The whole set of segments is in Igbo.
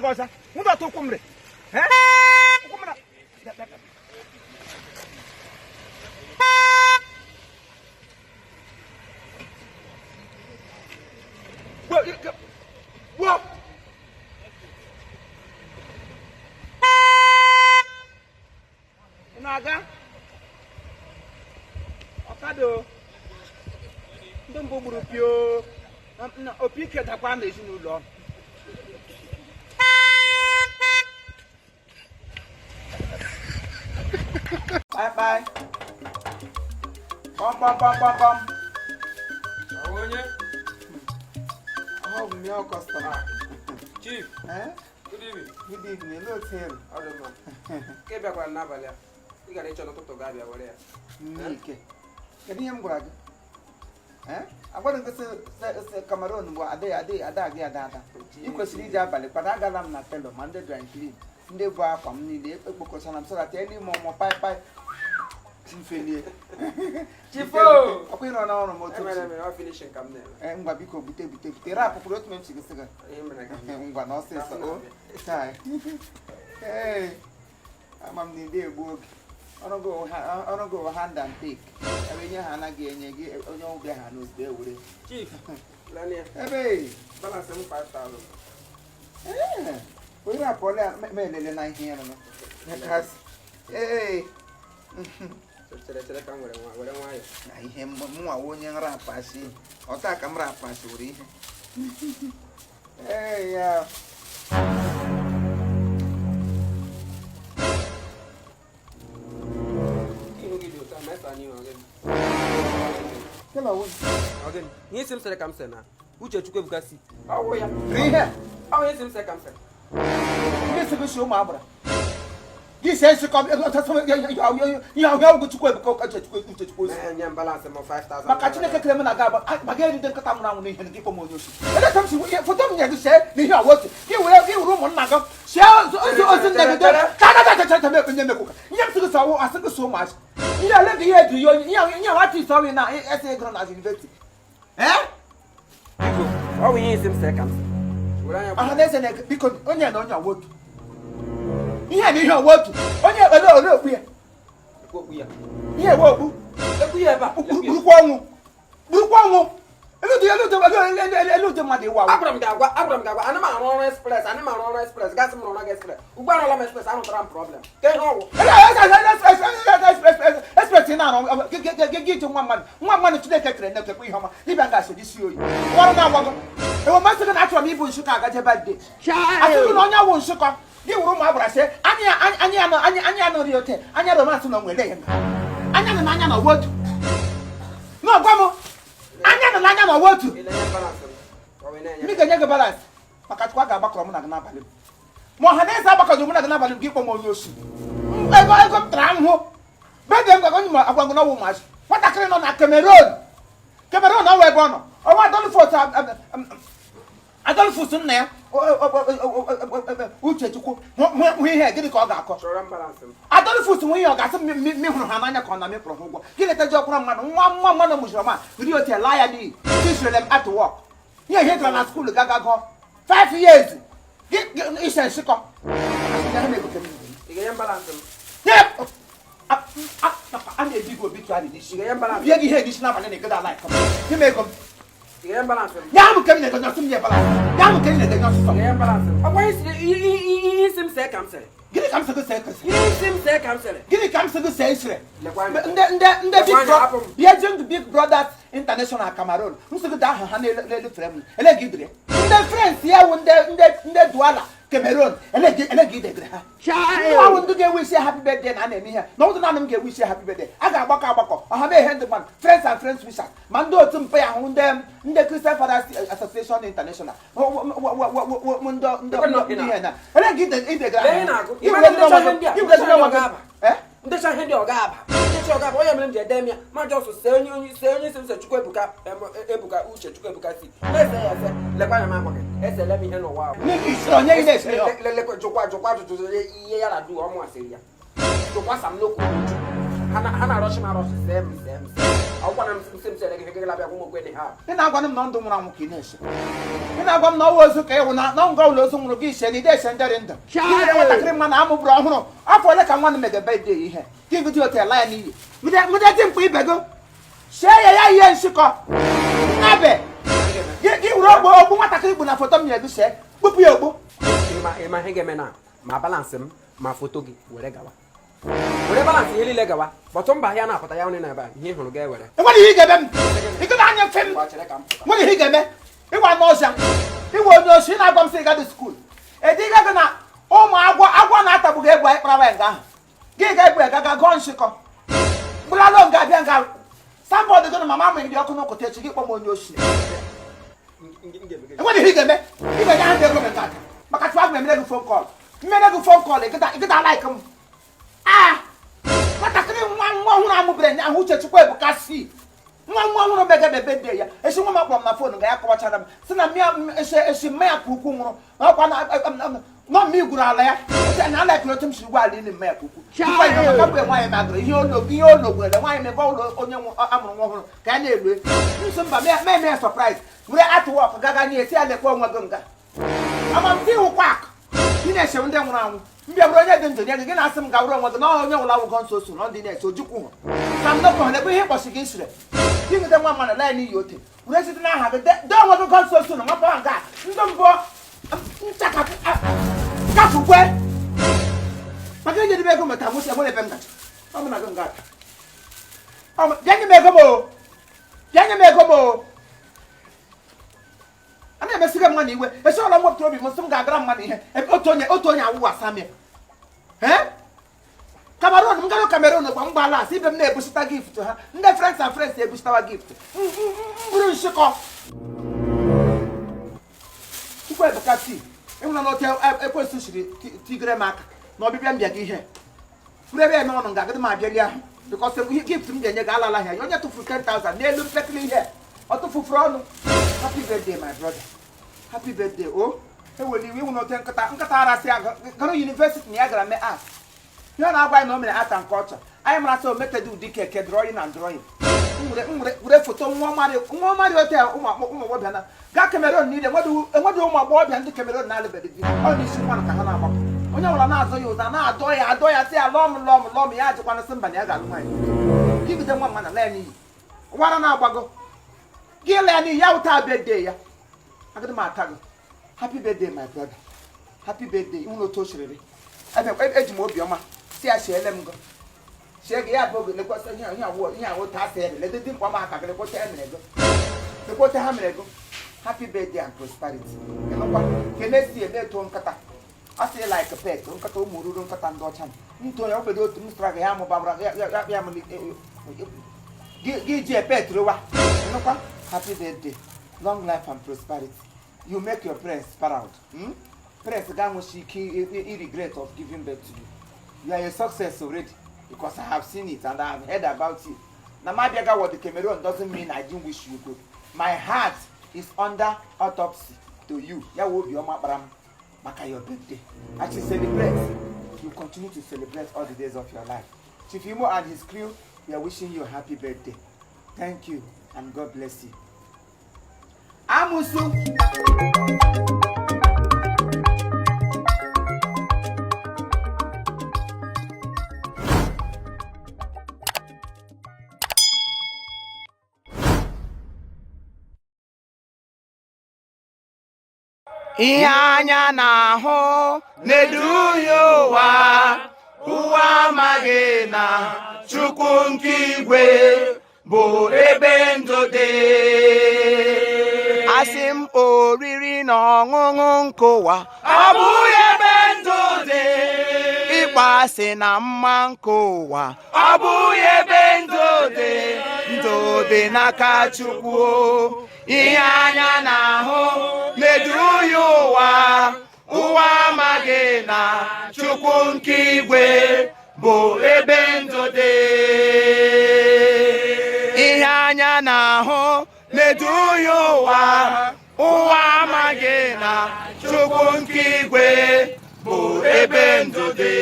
bosa. Muda to kumre. Kumra. Whoa. Naga. Okado. Ndumbo burupio. Na opike takwa na ezinụlọ. Bye. Come. Awonye. Oh, my customer. Chief. Good evening. Good evening. Hello, Tim. How do you know? Kebe kwa nabale. Iga na icho to gabi awore. Nike. Kedu ihe m gwara gị? Agwara nke se Cameroon bụ ada. I kwesịrị iji abalị kpada agala m na telo ma ndị dry clean. Ndị bụ akwa m niile ekpokọchara m so that any more pai Sinfelie. Chifo! Akwai no na ọrụ m otu. Emere finishing kam na. Ngwa biko bute. Rap pụrụ otu m chigi siga. Ngwa na ọsịsọ. O. Tai. Hey. Amam ni dey egbu oge. Ọrụ go hand and take. Ebe nye ha anaghị enye gị onye ọbịa ha n'ozugbo ewere. Chief. Lania. Ebe. Balance m 5,000. Onye apọle ma elele na ihe ya no. Because Chere ka nwere nwayo. Na ihe mwa onye nrap asị. Ọta ka m rap asị were ihe. Ya. Hello. Again. Ni sim sere kam sena. Uche chukwu ebuka si. Awo ya. Rihe. Awo sim sere kam sena. Ni se be show ma abra. This is come you go chukwu ebuka ka chukwu. Nyam balance mo 5,000. Maka Chineke kele m na ga ma ga eri den kata mu na mu ihe nke pomo onyoshi. Ele tam si foto m ya se ni here what. Ki wuru mu na ga. Se ozu ndege de. Ta me penye mekuka. Nyam si so wo asige so much. Nya le ge edu yo nya what is so we na ese gro na university. Biko, how we use him second? Aha na ese na biko onye na onye awotu. Ihe ni ihe awotu. Onye ele ole okwu ya. Okwu ya. Ihe wo okwu. Okwu ya ba. Burukwa ọnwụ. Elu de mmadụ iwa. Abraham ga-agwa ana m arụ ọrụ express gas m rụrụ express. Ugbu a rụla m express ahụtara m problem. Ke ihe ọwụ. Express na arụ gị nwa mmadụ Chineke kere na ekekwe ihe ọma. Dibịa ga-asị isi oyi. Ọrụ na-agwago. Ewe masị gị na achọrọ m ịbụ Nsụka agaje birthday. Asị gị na onye awụ Nsụka. Gị wuru ụmụ agbara sị anyị anọrị ote. Anya romansị na onwere ya. Anya na wotu. Na gwa m. Anya na wotu. Mi ga-enye gị balance maka chukwu ga-agbakọrọ m na gị n'abalị. Ma ọha na-eze agbakọrọ m na gị n'abalị gị kpọ m onye osi. Ego m tara ahụhụ. Bede m gaga onye ma agwa na ọwụ maazị. Nwatakịrị nọ na Cameroon na ọwa ebe ọ nọ. Ọwa Adolphus nna ya Uchechukwu hụ ihe gịnị ka ọ ga-akọ. Adolphus nwe ihe ọ ga-asị m hụrụ ha n'anya ka ọ na mịkpụrụ ha ụgwọ. Gịnị ka ji ọkwụrụ mmadụ nwa mmadụ mụchiri ma ri ote laa ya n'iyi. Israel at work. Ihe gara na school gaga gụọ 5 years. Ise nshịkọ. A na-eji gị obi tụgharị n'isi. Bie gị ihe n'isi n'abalị na ịgada ala ịkọ. Gị mee ego m. Ya mu kemi ne ganyo sum ye balance. Ya mu kemi ne ganyo sum. Ya balance. Akwa yi sim se kam sele. Gini kam se go se kase. Yi sim se kam sele. Gini kam se go se isre. Nde big brothers international Cameroon. Musu go da ha na le frame. Ele gidre. Nde friends ya wo nde duala Cameroon. Ele gidre ha. Wa wo ndu ge wish happy birthday na na emi here. No wo na nam ge wish happy birthday. Aga agbakọ. Oha me hand man. Friends and friends wishes. Man do otu mpa ya hu nde Christian Fathers Association International. Ndo ihe na. Ele gidre gra. Ndị cha ndị ọgaba onye mere ndị edemia ma jọsụ se onye sim se chukwu ebuka uche chukwu ebuka si ese lekwa ya ma ese le mi he no wa onye ile ese le jukwa ihe ya la du ọmụ asịrị ya jukwa sam no ku hana rush ma rush sem akwa na sim se lege gela bia ko gwe ha ina agwa m na ndụ nwụrụ anwụ ka ị na-ese ina agwa m na ọwa ozu ka ịwụ na nga ụlọ ozu nwụrụ gị ise na ide ese ndịrị ndụ ihe nwatakịrị mma na amụbụrụ ọhụrụ afọ ole ka nwa m mega bede ihe gị gụji otel ya n'iyi mụde dị mkpa ibe go sie ya ihe nshịkọ nnabe gị wuru ogbu nwatakịrị igbu na foto m nyere gị see kpụpụ ya ogbu ịma ihe ga-eme na ma balansị m ma foto gị were gawa were balansị ihe niile gawa bọtụ mba ahịa na-apụta ya onye na-ebe ihe hụrụ ga ewere enwere ihe ị ga-eme m ịgụna anya mfe m nwere ihe ị ga-eme ịgwa n'ọzịa iwe onye osi ị na-agwa m sị gadi skuul ediga gị na ụmụ agwọ na-atabụghị egwu anyị kpara nga ahụ gị ga-egbu ya gaga gụọ nshịkọ mkpụrụalụ nga abịa nga sambọdụ gị na mama amụghị dị ọkụ n'ụkụta echi gị kpọ m onye osi enwere ihe ị ga-eme ị ga-enye ha ndị ego meka aka maka tụwa m emere gị fon kọl mmere gị fon kọl ịgịta laik m nwatakịrị nwa ọhụrụ amụbere nya ahụ uche chukwu ebuka si nwa ọhụrụ mega bebe de ya esi nwa m akpọrọ m na fon ga ya kọwachara m si na esi mma ya ka ukwu nwụrụ ọkwa nọ m igwuru ala ya na alaikiri otu m siri gwa ala ili mma ya ka ukwu maka mgbe nwaanyị magụrụ ihe ologbere nwaanyị mebe ụlọ onye amụrụ nwa ọhụrụ ka ya na-elu nso mba mee ya sọpraịz were atụwọk gaga nye esi ya lekwa onwe gị nga amamti hụkwa akụ ị na-eche ndị nwụrụ anwụ mbịa bụrụ onye dị ndụ nye gị na-asị m gawụrụ onwe gị na onye nwụrụ awụgọ nso so na ndị na-eche ojukwu hụ ka m nọkọ lekwa ihe ịkpọchi gị siri gị gide nwa mmadụ laa n'iyi ote were site n'aha gị dee onwe gị gọ nso so na nwapa nga ndị mbụ nchakapụkwe maka inye dịbe ego meta nwụchi enwere ebe m gacha ọ bụ na gị nga bịa nye m ego m o bịa nye m ego m o a na-emesiga mmadụ iwe esi ọla mwepụta obi m sị m ga-agara mmadụ ihe otu onye awụ asam ya Cameroon m gara Cameroon gwa mgbala asị ibe m na-ebusita gift ha ndị friends and friends ebusitawa gift mbụrụ nshịkọ chukwu ebuka tii ịnwụna n'otu ekwensị siri tigere m aka na ọbịbịa m bịa gị ihe furu ebe eme ọnụ ga-agịdị m abịali ahụ bikọs gift m ga-enye gị alala ahịa ya onye tụfuru 10,000 n'elu mpekele ihe ọ tụfufuru ọnụ happy birthday my brother happy birthday o ewere iwe ịnwụ n'ote nkịta arasị gara university na ya gara mee art ihe na-agwa anyị na o mere art and culture anyị mara sị o metedu ụdị keke drawing and drawing were foto nwa ọmarị ote ụmụ agbọghọbịa na gaa Cameroon niile enweghị ụmụ agbọghọbịa ndị Cameroon na-alụbeghị di ọ na-isi nwanụ ka ha na-agbapụ onye ọbụla na-azọ ya ụda na-adọ ya sị ya lọm ya ajịkwana sị mba na ya ga-alụ nwaanyị gigide nwa mma na lee n'iyi ụwara na-agbago gị lee n'iyi ya ụta birthday ya agadi m ata gị happy birthday my brother happy birthday ịhụ n'otu o siriri eji m obiọma si ya siele m go sie gị ya bụ oge lekwasị ihe awụ ta asị ebe ledị mkpa ma aka gị lekwota ha mere go happy birthday and prosperity ịnụkwa kene si ebe eto nkata asị like pet nkata ụmụ ruru nkata ndị ọcha ntụ ya obodo otu m sara gị ya mụbara ya m gị ji pet rụwa ịnụkwa happy birthday long life and prosperity you make your parents proud parents ga-anwụchi ike regret of giving birth to you you are a success already because I have seen it and I have heard about it. Namabiaga what the Cameroon doesn't mean I didn't wish you good. My heart is under autopsy to you. Ya will be your maka your birthday. As you celebrate, you continue to celebrate all the days of your life. Chief Imo and his crew, we are wishing you a happy birthday. Thank you and God bless you. Amusu. Ihe anya na-ahụ na-eduhie ụwa amaghị na Chukwu nke igwe bụ ebe ndụ dị. Asị m oriri na ọṅụṅụ nke ụwa ọ bụghị ebe ndụ dị. Ịkpa asị na mma nke ụwa ọ bụghị ebe ndụ dị. Ndụ dị n'aka Chukwu. Ihe anya na-ahụ na-eduhie ụwa amaghị na Chukwu nke igwe bụ ebe ndụ dị. Ihe anya na-ahụ na-eduhie ụwa amaghị na Chukwu nke igwe bụ ebe ndụ dị.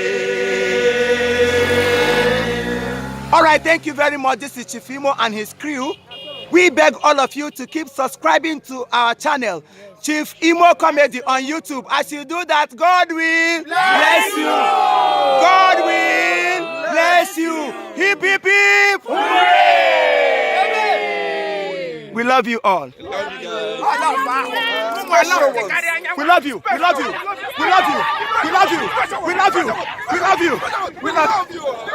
All right, thank you very much. This is Chief Imo and his crew. We beg all of you to keep subscribing to our channel, Chief Imo Comedy on YouTube. As you do that, God will bless you. God will bless you. Hip, hip, hip. Hooray! We love you all. We love you. We love you. We love you. We love you. We love you. We love you. We love you. We love you.